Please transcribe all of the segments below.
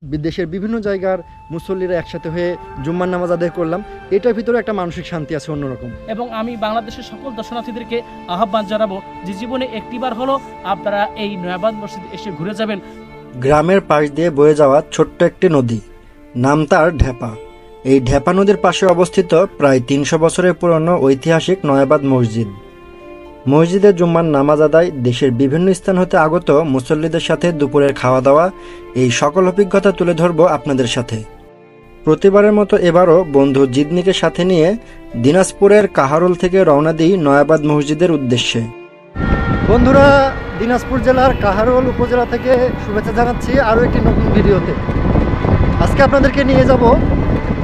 দেশের বিভিন্ন জায়গার মুসল্লিরা একসাথে হয়ে জুম্মার নামাজ আদায় করলাম, এটার ভিতরে একটা মানসিক শান্তি আছে অন্যরকম। এবং আমি বাংলাদেশের সকল দর্শনার্থীদেরকে আহ্বান জানাবো যে জীবনে একটিবার হলো আপনারা এই নয়াবাদ মসজিদ এসে ঘুরে যাবেন। গ্রামের পাশ দিয়ে বয়ে যাওয়া ছোট্ট একটি নদী, নাম তার ঢেপা। এই ঢেপা নদীর পাশে অবস্থিত প্রায় 300 বছরের পুরনো ঐতিহাসিক নয়াবাদ মসজিদ। মসজিদে জুম্মার নামাজ আদায়, দেশের বিভিন্ন স্থান হতে আগত মুসল্লিদের সাথে দুপুরের খাওয়া দাওয়া, এই সকল অভিজ্ঞতা তুলে ধরব আপনাদের সাথে। প্রতিবারের মতো এবারও বন্ধু জিদনিকে সাথে নিয়ে দিনাজপুরের কাহারোল থেকে রওনা দিই নয়াবাদ মসজিদের উদ্দেশ্যে। বন্ধুরা, দিনাজপুর জেলার কাহারোল উপজেলা থেকে শুভেচ্ছা জানাচ্ছি আরও একটি নতুন ভিডিওতে। আজকে আপনাদেরকে নিয়ে যাব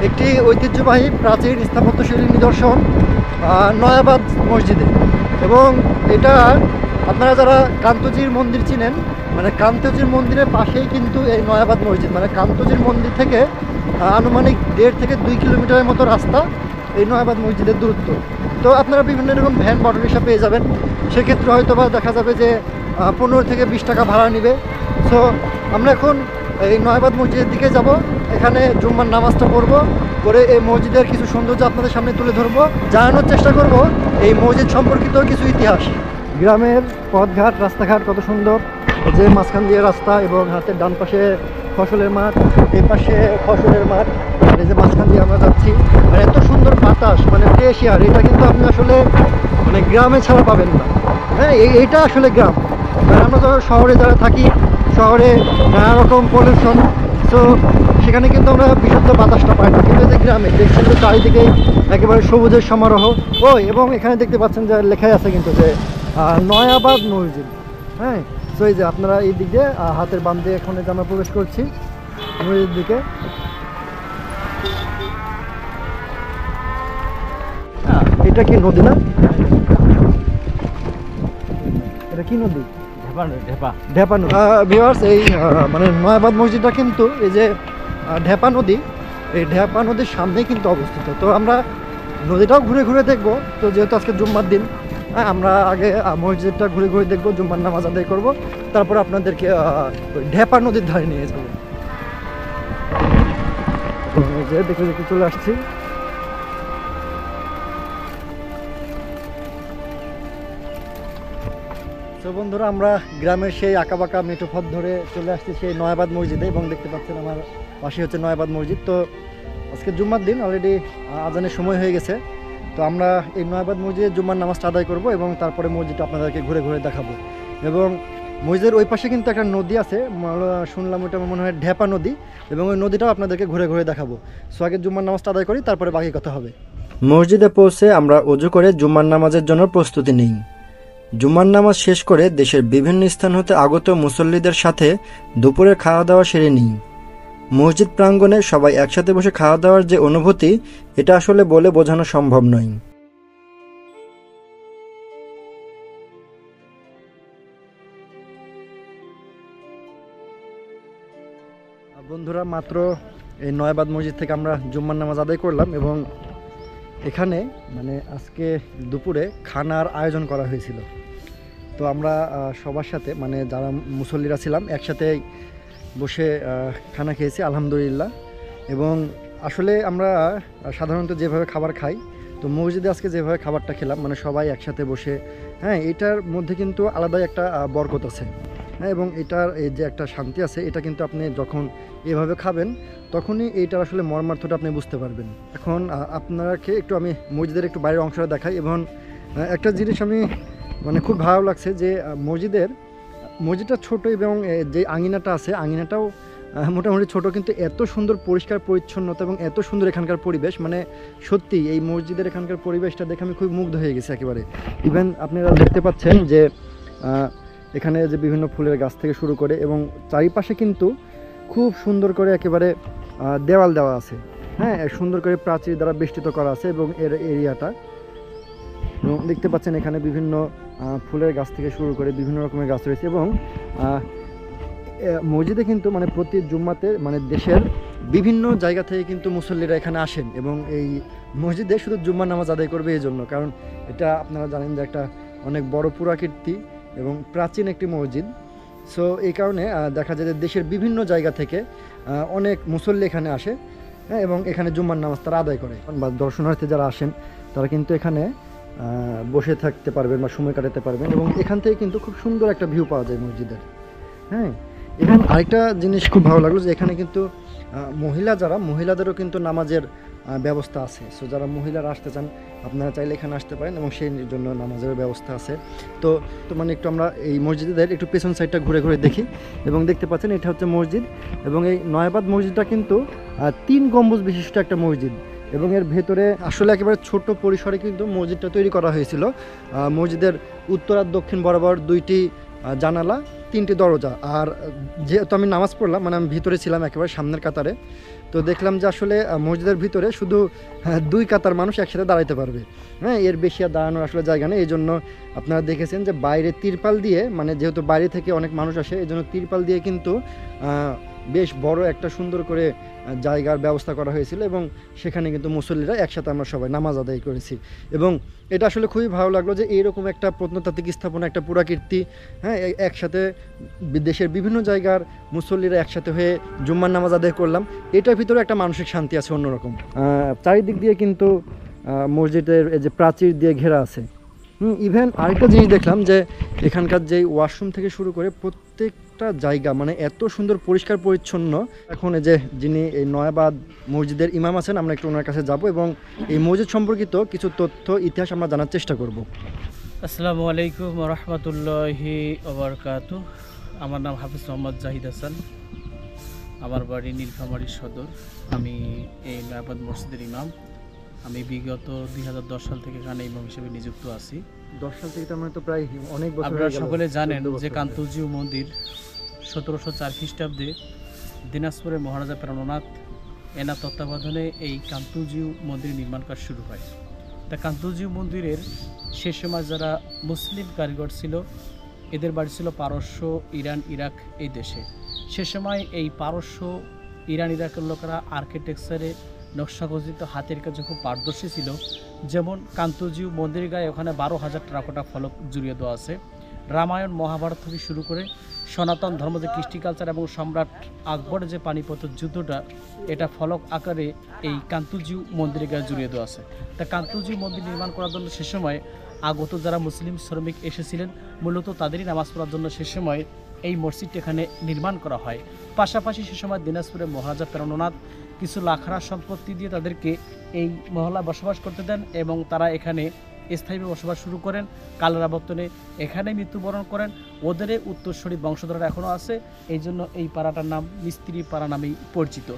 একটি ঐতিহ্যবাহী প্রাচীন স্থাপত্যশৈলীর নিদর্শন নয়াবাদ মসজিদে। এবং এটা আপনারা যারা কান্তজির মন্দির চিনেন, মানে কান্তজির মন্দিরের পাশেই কিন্তু এই নয়াবাদ মসজিদ। মানে কান্তজির মন্দির থেকে আনুমানিক 1.5 থেকে 2 কিলোমিটারের মতো রাস্তা এই নয়াবাদ মসজিদের দূরত্ব। তো আপনারা বিভিন্ন রকম ভ্যান অটোরিকশা পেয়ে যাবেন। সেক্ষেত্রে হয়তো বা দেখা যাবে যে 15 থেকে 20 টাকা ভাড়া নেবে। সো আমরা এখন এই নয়াবাদ মসজিদের দিকে যাব, এখানে জুম্মার নামাজটা করব, করে এই মসজিদের কিছু সৌন্দর্য আপনাদের সামনে তুলে ধরবো, জানানোর চেষ্টা করব এই মসজিদ সম্পর্কিত কিছু ইতিহাস। গ্রামের পথঘাট রাস্তাঘাট কত সুন্দর, যে মাঝখান দিয়ে রাস্তা এবং হাতের ডান পাশে ফসলের মাঠ, এই পাশে ফসলের মাঠ, আর এই যে মাঝখান দিয়ে আমরা যাচ্ছি। আর এত সুন্দর বাতাস, মানে ফ্রেশ এয়ার, এটা কিন্তু আপনি আসলে মানে গ্রামে ছাড়া পাবেন না। হ্যাঁ, এইটা আসলে গ্রাম। আর আমরা তো শহরে যারা থাকি, শহরে নানা রকম পলিউশন, সো সেখানে কিন্তু আমরা বিশুদ্ধ বাতাসটা পাই না। কিন্তু যে গ্রামে দেখছেন যে চারিদিকে একেবারে সবুজের সমারোহ। এবং এখানে দেখতে পাচ্ছেন যে লেখাই আছে কিন্তু যে নয়াবাদ মসজিদ। হ্যাঁ, সো এই যে আপনারা এই দিক দিয়ে হাতের বাম দিয়ে এখন যে আমরা প্রবেশ করছি মসজিদের দিকে। এটা কি নদী না? এটা কি নদী? ঢেপা নদী। ভিউয়ার্স, এই মানে নয়াবাদ মসজিদটা কিন্তু এই যে ঢেপা নদী, এই ঢেপা নদীর সামনেই কিন্তু অবস্থিত। তো আমরা নদীটাও ঘুরে ঘুরে দেখবো। তো যেহেতু আজকে জুম্মার দিন, হ্যাঁ, আমরা আগে মসজিদটা ঘুরে ঘুরে দেখবো, জুম্মার নামাজ আদায় করবো, তারপর আপনাদেরকে ঢেপা নদীর ধারে নিয়ে যাবো। দেখে দেখে চলে আসছি। তো বন্ধুরা, আমরা গ্রামের সেই আঁকাবাঁকা মেঠো পথ ধরে চলে আসছি সেই নয়াবাদ মসজিদে, এবং দেখতে পাচ্ছেন আমার পাশে হচ্ছে নয়াবাদ মসজিদ। তো আজকে জুম্মার দিন, অলরেডি আজানের সময় হয়ে গেছে। তো আমরা এই নয়াবাদ মসজিদে জুম্মার নামাজটা আদায় করব এবং তারপরে মসজিদটা আপনাদেরকে ঘুরে ঘুরে দেখাবো। এবং মসজিদের ওই পাশে কিন্তু একটা নদী আছে, শুনলাম ওটা মনে হয় ঢেপা নদী, এবং ওই নদীটাও আপনাদেরকে ঘুরে ঘুরে দেখাবো। সো আগে জুম্মার নামাজটা আদায় করি, তারপরে বাকি কথা হবে। মসজিদে পৌঁছে আমরা ওযু করে জুম্মার নামাজের জন্য প্রস্তুতি নিই। জুম্মার নামাজ শেষ করে দেশের বিভিন্ন স্থান হতে আগত মুসল্লিদের সাথে দুপুরের খাওয়া দাওয়া সেরে নিই। মসজিদ প্রাঙ্গণে সবাই একসাথে বসে খাওয়া দাওয়ার যে অনুভূতি, এটা আসলে বলে বোঝানো সম্ভব নয়। বন্ধুরা, মাত্র এই নয়াবাদ মসজিদ থেকে আমরা জুম্মার নামাজ আদায় করলাম, এবং এখানে মানে আজকে দুপুরে খানার আয়োজন করা হয়েছিল। তো আমরা সবার সাথে, মানে যারা মুসল্লিরা ছিলাম, একসাথে বসে খানা খেয়েছি আলহামদুলিল্লাহ। এবং আসলে আমরা সাধারণত যেভাবে খাবার খাই, তো মসজিদে আজকে যেভাবে খাবারটা খেলাম, মানে সবাই একসাথে বসে, হ্যাঁ, এটার মধ্যে কিন্তু আলাদাই একটা বরকত আছে। হ্যাঁ, এবং এটার এই যে একটা শান্তি আছে, এটা কিন্তু আপনি যখন এভাবে খাবেন তখনই এইটার আসলে মর্মার্থটা আপনি বুঝতে পারবেন। এখন আপনাকে একটু আমি মসজিদের একটু বাইরের অংশটা দেখাই। এবং একটা জিনিস আমি মানে খুব ভালো লাগছে যে মসজিদটা ছোট, এবং যে আঙিনাটা আছে, আঙিনাটাও মোটামুটি ছোট, কিন্তু এত সুন্দর পরিষ্কার পরিচ্ছন্নতা এবং এত সুন্দর এখানকার পরিবেশ, মানে সত্যি এই মসজিদের এখানকার পরিবেশটা দেখে আমি খুব মুগ্ধ হয়ে গেছি একেবারে। ইভেন আপনারা দেখতে পাচ্ছেন যে এখানে যে বিভিন্ন ফুলের গাছ থেকে শুরু করে, এবং চারিপাশে কিন্তু খুব সুন্দর করে একেবারে দেওয়াল দেওয়া আছে। হ্যাঁ, সুন্দর করে প্রাচীর দ্বারা বেষ্টিত করা আছে, এবং এর এরিয়াটা দেখতে পাচ্ছেন এখানে বিভিন্ন ফুলের গাছ থেকে শুরু করে বিভিন্ন রকমের গাছ রয়েছে। এবং মসজিদে কিন্তু মানে প্রতি জুম্মাতে মানে দেশের বিভিন্ন জায়গা থেকে কিন্তু মুসল্লিরা এখানে আসেন, এবং এই মসজিদে শুধু জুম্মার নামাজ আদায় করবে এই জন্য, কারণ এটা আপনারা জানেন যে একটা অনেক বড় পুরাকীর্তি এবং প্রাচীন একটি মসজিদ। সো এই কারণে দেখা যায় যে দেশের বিভিন্ন জায়গা থেকে অনেক মুসল্লি এখানে আসে, হ্যাঁ, এবং এখানে জুম্মার নামাজ তারা আদায় করে। বা দর্শনার্থী যারা আসেন তারা কিন্তু এখানে বসে থাকতে পারবেন বা সময় কাটাতে পারবেন, এবং এখান থেকে কিন্তু খুব সুন্দর একটা ভিউ পাওয়া যায় মসজিদের। হ্যাঁ, এবং আরেকটা জিনিস খুব ভালো লাগলো যে এখানে কিন্তু মহিলাদেরও কিন্তু নামাজের ব্যবস্থা আছে। সো যারা মহিলারা আসতে চান আপনারা চাইলে এখানে আসতে পারেন, এবং সেই জন্য নামাজেরও ব্যবস্থা আছে। তো মানে একটু আমরা এই মসজিদের একটু পেছন সাইডটা ঘুরে ঘুরে দেখি, এবং দেখতে পাচ্ছেন এটা হচ্ছে মসজিদ, এবং এই নয়াবাদ মসজিদটা কিন্তু 3 গম্বুজ বিশিষ্ট একটা মসজিদ, এবং এর ভেতরে আসলে একেবারে ছোট পরিসরে কিন্তু মসজিদটা তৈরি করা হয়েছিল। মসজিদের উত্তর আর দক্ষিণ বরাবর 2টি জানালা, 3টি দরজা। আর যেহেতু আমি নামাজ পড়লাম, মানে আমি ভিতরে ছিলাম একেবারে সামনের কাতারে, তো দেখলাম যে আসলে মসজিদের ভিতরে শুধু 2 কাতার মানুষ একসাথে দাঁড়াইতে পারবে। হ্যাঁ, এর বেশি আর দাঁড়ানোর আসলে জায়গা নেই। এই জন্য আপনারা দেখেছেন যে বাইরে তিরপাল দিয়ে, মানে যেহেতু বাইরে থেকে অনেক মানুষ আসে, এই জন্য তিরপাল দিয়ে কিন্তু বেশ বড় একটা সুন্দর করে জায়গার ব্যবস্থা করা হয়েছিল, এবং সেখানে কিন্তু মুসল্লিরা একসাথে আমরা সবাই নামাজ আদায় করেছি। এবং এটা আসলে খুবই ভালো লাগলো যে এইরকম একটা প্রত্নতাত্ত্বিক স্থাপনা, একটা পুরাকীর্তি, হ্যাঁ, একসাথে দেশের বিভিন্ন জায়গার মুসল্লিরা একসাথে হয়ে জুম্মার নামাজ আদায় করলাম। এটার ভিতরে একটা মানসিক শান্তি আছে অন্যরকম। চারিদিক দিয়ে কিন্তু মসজিদের এই যে প্রাচীর দিয়ে ঘেরা আছে। ইভেন আরেকটা জিনিস দেখলাম যে এখানকার যে ওয়াশরুম থেকে শুরু করে প্রত্যেকটা জায়গা মানে এত সুন্দর পরিষ্কার পরিচ্ছন্ন। এখন এই যে যিনি এই নয়াবাদ মসজিদের ইমাম আছেন, আমরা একটু ওনার কাছে যাব এবং এই মসজিদ সম্পর্কিত কিছু তথ্য ইতিহাস আমরা জানার চেষ্টা করব। আসসালামু আলাইকুম রহমতুল্লাহি ওবরকাতু। আমার নাম হাফিজ মোহাম্মদ জাহিদ হাসান, আমার বাড়ি নীলফামারী সদর। আমি এই নয়াবাদ মসজিদের ইমাম। আমি বিগত 2010 সাল থেকে এখানে ইমাম হিসেবে নিযুক্ত আছি। 10 সাল থেকে তার মানে তো প্রায় অনেক বছর। আপনারা সকলে জানেন যে কান্তজিউ মন্দির 1704 খ্রিস্টাব্দে দিনাজপুরের মহারাজা প্রাণনাথ এনার তত্ত্বাবধানে এই কান্তজিউ মন্দির নির্মাণ কাজ শুরু হয়। তা কান্তজিউ মন্দিরের সে সময় যারা মুসলিম কারিগর ছিল, এদের বাড়ি ছিল পারস্য, ইরান, ইরাক এই দেশে। সে সময় এই পারস্য, ইরান, ইরাকের লোকেরা আর্কিটেকচারে নকশাখচিত হাতের কাছে খুব পারদর্শী ছিল। যেমন কান্তজিউ মন্দির গায়ে ওখানে 12,000 টেরাকোটা ফলক জুড়িয়ে দেওয়া আছে। রামায়ণ, মহাভারত থেকে শুরু করে সনাতন ধর্ম যে কৃষ্টি কালচার এবং সম্রাট আকবরের যে পানিপথের যুদ্ধটা, এটা ফলক আকারে এই কান্তজিউ মন্দিরের গায়ে জুড়িয়ে দেওয়া আছে। তা কান্তজিউ মন্দির নির্মাণ করার জন্য সে সময় আগত যারা মুসলিম শ্রমিক এসেছিলেন, মূলত তাদেরই নামাজ পড়ার জন্য সে সময় এই মসজিদটি এখানে নির্মাণ করা হয়। পাশাপাশি সে সময় দিনাজপুরের মহারাজা প্রাণনাথ কিছু লাখরা সম্পত্তি দিয়ে তাদেরকে এই মহল্লায় বসবাস করতে দেন, এবং তারা এখানে স্থায়ীভাবে বসবাস শুরু করেন। কালের আবর্তনে এখানে মৃত্যুবরণ করেন। ওদের উত্তরসূরি বংশধররা এখনও আছে, এই জন্য এই পাড়াটার নাম মিস্ত্রি পাড়া নামেই পরিচিত।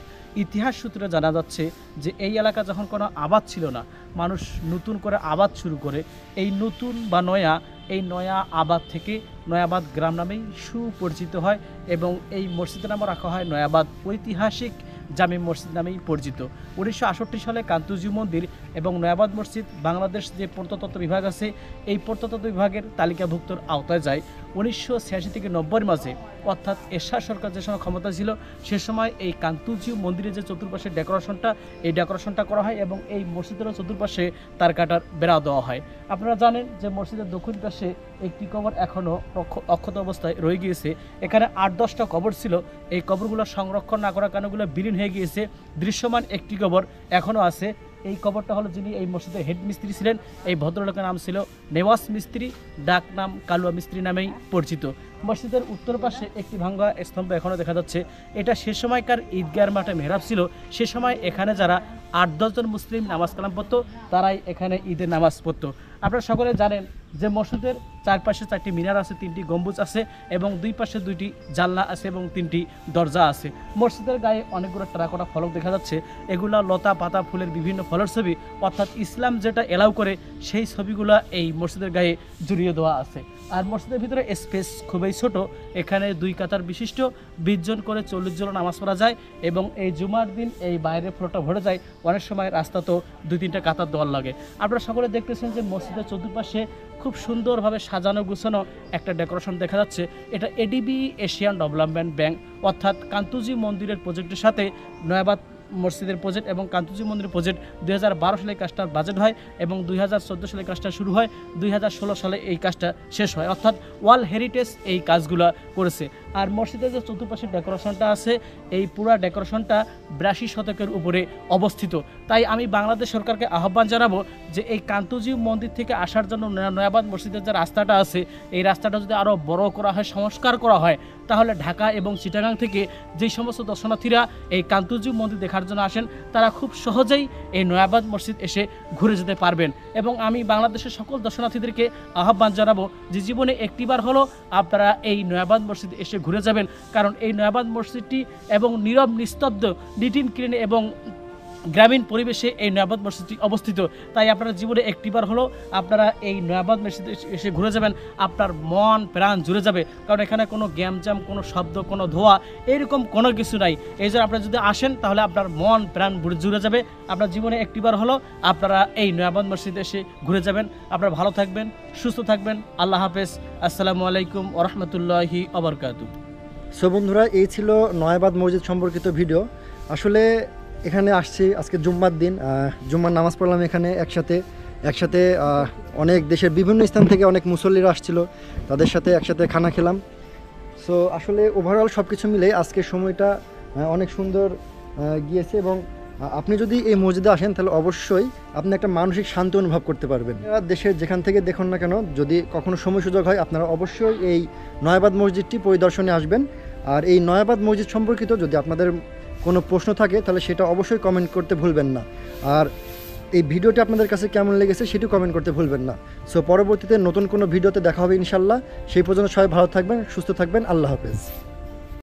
ইতিহাস সূত্রে জানা যাচ্ছে যে এই এলাকা যখন কোনো আবাদ ছিল না, মানুষ নতুন করে আবাদ শুরু করে। এই নতুন বা এই নয়া আবাদ থেকে নয়াবাদ গ্রাম নামেই সুপরিচিত হয়, এবং এই মসজিদের নাম রাখা হয় নয়াবাদ ঐতিহাসিক জামে মসজিদ নামেই পরিচিত। 1968 সালে কান্তজিউ মন্দির এবং নয়াবাদ মসজিদ বাংলাদেশ যে প্রত্নতত্ত্ব বিভাগ আছে, এই প্রত্নতত্ত্ব বিভাগের তালিকাভুক্তর আওতায় যায়। 1986 থেকে 90-এর মাঝে, অর্থাৎ এরশাদ সরকার যে সময় ক্ষমতা ছিল, সে সময় এই কান্তজিউ মন্দিরের যে চতুর্পাশে ডেকোরেশনটা, এই ডেকোরেশনটা করা হয়, এবং এই মসজিদেরও চতুর্পাশে তার কাটার বেড়া দেওয়া হয়। আপনারা জানেন যে মসজিদের দক্ষিণ পাশে একটি কবর এখনও অক্ষত অবস্থায় রয়ে গিয়েছে। এখানে 8-10টা কবর ছিল। এই কবরগুলো সংরক্ষণ না করার কারণে বিলীন হয়ে গিয়েছে। দৃশ্যমান একটি কবর এখনও আছে। এই কবরটা হলো যিনি এই মসজিদের হেড মিস্ত্রি ছিলেন, এই ভদ্রলোকের নাম ছিল নেওয়াজ মিস্ত্রি, ডাক নাম কালুয়া মিস্ত্রি নামেই পরিচিত। মসজিদের উত্তর পাশে একটি ভাঙ্গা স্তম্ভ এখনও দেখা যাচ্ছে। এটা সে সময়কার ঈদগাহের মাঠে মেহরাব ছিল। সে সময় এখানে যারা 8-10 জন মুসলিম নামাজ কালাম পড়তো, তারাই এখানে ঈদের নামাজ পড়তো। আপনারা সকলে জানেন যে মসজিদের চারপাশে 4টি মিনার আছে, 3টি গম্বুজ আছে, এবং 2 পাশে 2টি জানলা আছে, এবং 3টি দরজা আছে। মসজিদের গায়ে অনেকগুলো টেরাকোটা ফলক দেখা যাচ্ছে। এগুলা লতা পাতা ফুলের বিভিন্ন ফলের ছবি, অর্থাৎ ইসলাম যেটা এলাও করে সেই ছবিগুলা এই মসজিদের গায়ে জড়িয়ে দেওয়া আছে। আর মসজিদের ভিতরে স্পেস খুবই ছোট। এখানে 2 কাতার বিশিষ্ট, 20 জন করে 40 জন নামাজ পড়া যায়, এবং এই জুমার দিন এই বাইরের ফ্লোরটা ভরে যায়। অনেক সময় রাস্তা তো 2-3টা কাতার দেওয়ার লাগে। আপনারা সকলে দেখতেছেন যে মসজিদের চতুর্পাশে খুব সুন্দরভাবে সাজানো গুছানো একটা ডেকোরেশন দেখা যাচ্ছে। এটা এডিবি এশিয়ান ডেভেলপমেন্ট ব্যাংক, অর্থাৎ কান্তজিউ মন্দিরের প্রজেক্টের সাথে নয়াবাদ মসজিদের প্রজেক্ট এবং কান্তজিউ মন্দিরের প্রজেক্ট 2012 সালে কাজটার বাজেট হয়, এবং 2014 সালে কাজটা শুরু হয়, 2016 সালে এই কাজটা শেষ হয়। অর্থাৎ ওয়ার্ল্ড হেরিটেজ এই কাজগুলো করেছে। আর মসজিদের যে চতুর্পাশে ডেকোরেশনটা আছে এই পুরো ডেকোরেশনটা 82 শতকের উপরে অবস্থিত। তাই আমি বাংলাদেশ সরকারকে আহ্বান জানাবো যে এই কান্তজি মন্দির থেকে আসার জন্য নয়াবাদ মসজিদের যে রাস্তাটা আছে এই রাস্তাটা যদি আরও বড় করা হয়, সংস্কার করা হয়, তাহলে ঢাকা এবং চিটাগাং থেকে যেই সমস্ত দর্শনার্থীরা এই কান্তজি মন্দির দেখার জন্য আসেন তারা খুব সহজেই এই নয়াবাদ মসজিদ এসে ঘুরে যেতে পারবেন। এবং আমি বাংলাদেশের সকল দর্শনার্থীদেরকে আহ্বান জানাবো যে জীবনে একটিবার হলো আপনারা এই নয়াবাদ মসজিদ এসে ঘুরে যাবেন, কারণ এই নয়াবাদ মসজিদটি এবং নীরব নিস্তব্ধ, নিট এন্ড ক্লিন এবং গ্রামীণ পরিবেশে এই নয়াবাদ মসজিদটি অবস্থিত। তাই আপনারা জীবনে একটিবার হলো আপনারা এই নয়াবাদ মসজিদে এসে ঘুরে যাবেন, আপনার মন প্রাণ জুড়ে যাবে, কারণ এখানে কোনো গ্যামজাম, কোনো শব্দ, কোনো ধোঁয়া এরকম কোনো কিছু নাই। এই জন্য আপনারা যদি আসেন তাহলে আপনার মন প্রাণ জুড়ে যাবে। আপনার জীবনে একটিবার হলো আপনারা এই নয়াবাদ মসজিদে এসে ঘুরে যাবেন। আপনারা ভালো থাকবেন, সুস্থ থাকবেন। আল্লাহ হাফেজ। আসসালামু আলাইকুম ওয়া রাহমাতুল্লাহি ওয়া বারাকাতুহু। সো বন্ধুরা, এই ছিল নয়াবাদ মসজিদ সম্পর্কিত ভিডিও। আসলে এখানে আসছি আজকে জুম্মার দিন, জুম্মার নামাজ পড়লাম এখানে একসাথে অনেক দেশের বিভিন্ন স্থান থেকে অনেক মুসল্লিরা আসছিল, তাদের সাথে একসাথে খানা খেলাম। সো আসলে ওভারঅল সব কিছু মিলে আজকের সময়টা অনেক সুন্দর গিয়েছে। এবং আপনি যদি এই মসজিদে আসেন তাহলে অবশ্যই আপনি একটা মানসিক শান্তি অনুভব করতে পারবেন। দেশের যেখান থেকে দেখুন না কেন, যদি কখনো সময় সুযোগ হয় আপনারা অবশ্যই এই নয়াবাদ মসজিদটি পরিদর্শনে আসবেন। আর এই নয়াবাদ মসজিদ সম্পর্কিত যদি আপনাদের কোনো প্রশ্ন থাকে তাহলে সেটা অবশ্যই কমেন্ট করতে ভুলবেন না। আর এই ভিডিওটি আপনাদের কাছে কেমন লেগেছে সেটিও কমেন্ট করতে ভুলবেন না। সো পরবর্তীতে নতুন কোনো ভিডিওতে দেখা হবে ইনশাল্লাহ। সেই পর্যন্ত সবাই ভালো থাকবেন, সুস্থ থাকবেন। আল্লাহ হাফেজ।